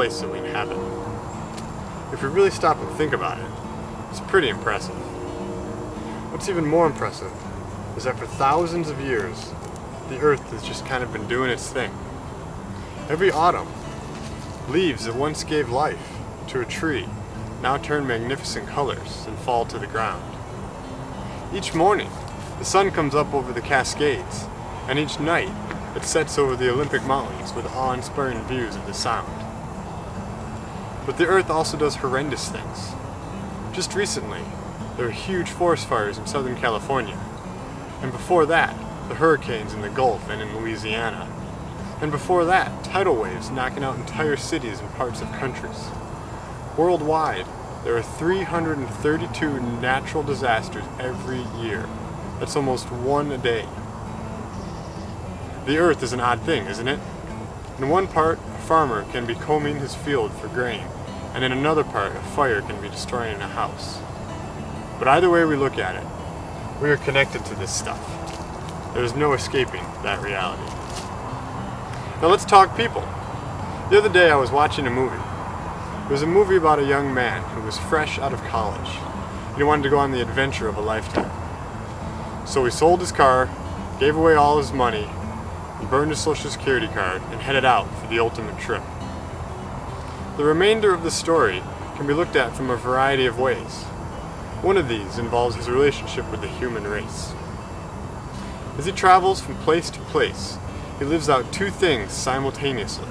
place that we inhabit. If we really stop and think about it, it's pretty impressive. What's even more impressive is that for thousands of years, the Earth has just kind of been doing its thing. Every autumn, leaves that once gave life to a tree now turn magnificent colors and fall to the ground. Each morning, the sun comes up over the Cascades, and each night, it sets over the Olympic Mountains with awe-inspiring views of the Sound. But the Earth also does horrendous things. Just recently, there were huge forest fires in Southern California, and before that, the hurricanes in the Gulf and in Louisiana, and before that, tidal waves knocking out entire cities and parts of countries. Worldwide, there are 332 natural disasters every year. That's almost one a day. The Earth is an odd thing, isn't it? In one part, a farmer can be combing his field for grain, and in another part, a fire can be destroying a house. But either way we look at it, we are connected to this stuff. There is no escaping that reality. Now let's talk people. The other day I was watching a movie. It was a movie about a young man who was fresh out of college, and he wanted to go on the adventure of a lifetime. So he sold his car, gave away all his money, and burned his social security card, and headed out for the ultimate trip. The remainder of the story can be looked at from a variety of ways. One of these involves his relationship with the human race. As he travels from place to place, he lives out two things simultaneously.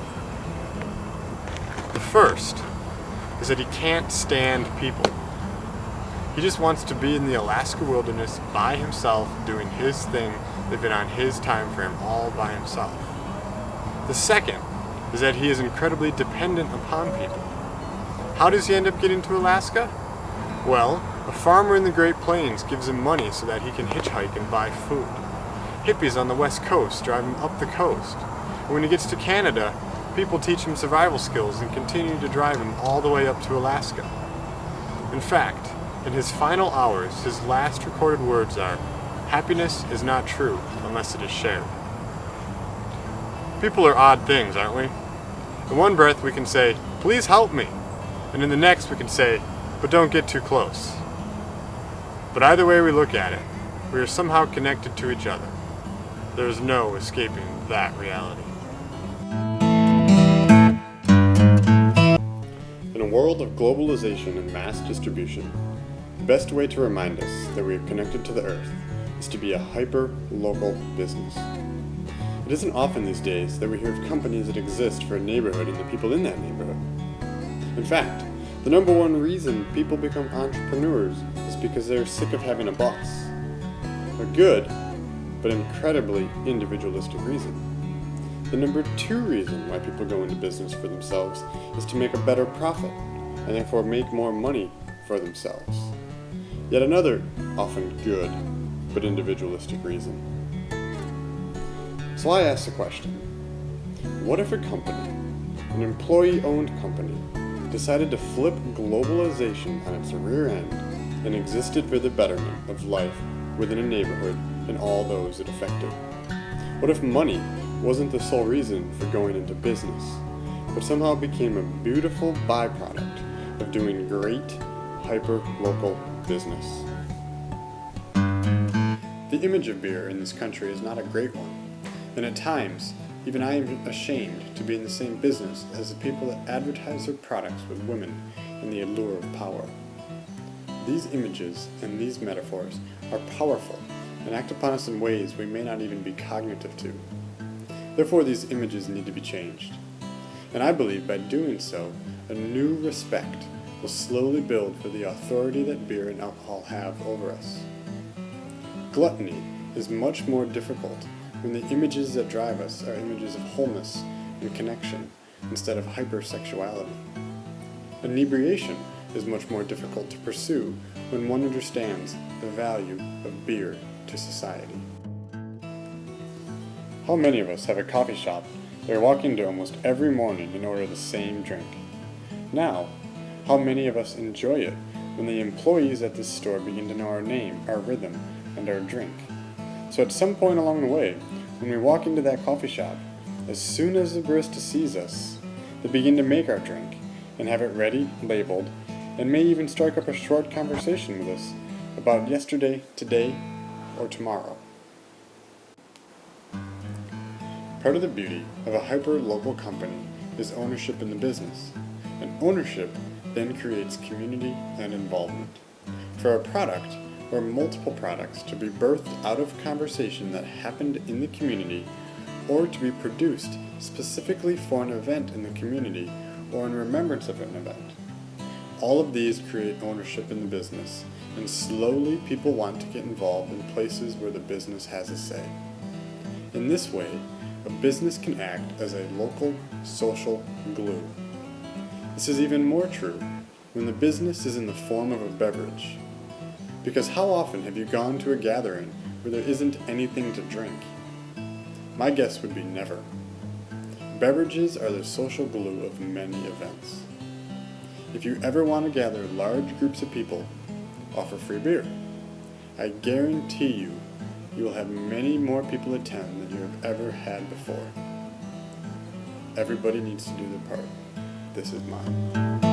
The first is that he can't stand people. He just wants to be in the Alaska wilderness by himself, doing his thing, living on his time frame all by himself. The second is that he is incredibly dependent upon people. How does he end up getting to Alaska? Well, a farmer in the Great Plains gives him money so that he can hitchhike and buy food. Hippies on the west coast drive him up the coast. And when he gets to Canada, people teach him survival skills and continue to drive him all the way up to Alaska. In fact, in his final hours, his last recorded words are, "Happiness is not true unless it is shared." People are odd things, aren't we? In one breath we can say, "Please help me," and in the next we can say, "But don't get too close." But either way we look at it, we are somehow connected to each other. There is no escaping that reality. In a world of globalization and mass distribution, the best way to remind us that we are connected to the Earth is to be a hyper-local business. It isn't often these days that we hear of companies that exist for a neighborhood and the people in that neighborhood. In fact, the number one reason people become entrepreneurs is because they're sick of having a boss. A good, but incredibly individualistic reason. The number two reason why people go into business for themselves is to make a better profit, and therefore make more money for themselves. Yet another, often good, but individualistic reason. So I ask the question, what if a company, an employee-owned company, decided to flip globalization on its rear end and existed for the betterment of life within a neighborhood and all those it affected? What if money wasn't the sole reason for going into business, but somehow became a beautiful byproduct of doing great, hyper-local business? The image of beer in this country is not a great one, and at times, even I am ashamed to be in the same business as the people that advertise their products with women and the allure of power. These images and these metaphors are powerful and act upon us in ways we may not even be cognitive to. Therefore, these images need to be changed. And I believe by doing so, a new respect will slowly build for the authority that beer and alcohol have over us. Gluttony is much more difficult when the images that drive us are images of wholeness and connection instead of hypersexuality. Inebriation is much more difficult to pursue when one understands the value of beer to society. How many of us have a coffee shop that we walk into almost every morning and order the same drink? Now, how many of us enjoy it when the employees at this store begin to know our name, our rhythm, and our drink? So at some point along the way, when we walk into that coffee shop, as soon as the barista sees us, that begin to make our drink and have it ready, labeled, and may even strike up a short conversation with us about yesterday, today, or tomorrow. Part of the beauty of a hyper-local company is ownership in the business, and ownership then creates community and involvement. For a product or multiple products to be birthed out of conversation that happened in the community, or to be produced specifically for an event in the community or in remembrance of an event. All of these create ownership in the business, and slowly people want to get involved in places where the business has a say. In this way, a business can act as a local social glue. This is even more true when the business is in the form of a beverage. Because how often have you gone to a gathering where there isn't anything to drink? My guess would be never. Beverages are the social glue of many events. If you ever want to gather large groups of people, offer free beer. I guarantee you will have many more people attend than you have ever had before. Everybody needs to do their part. This is mine.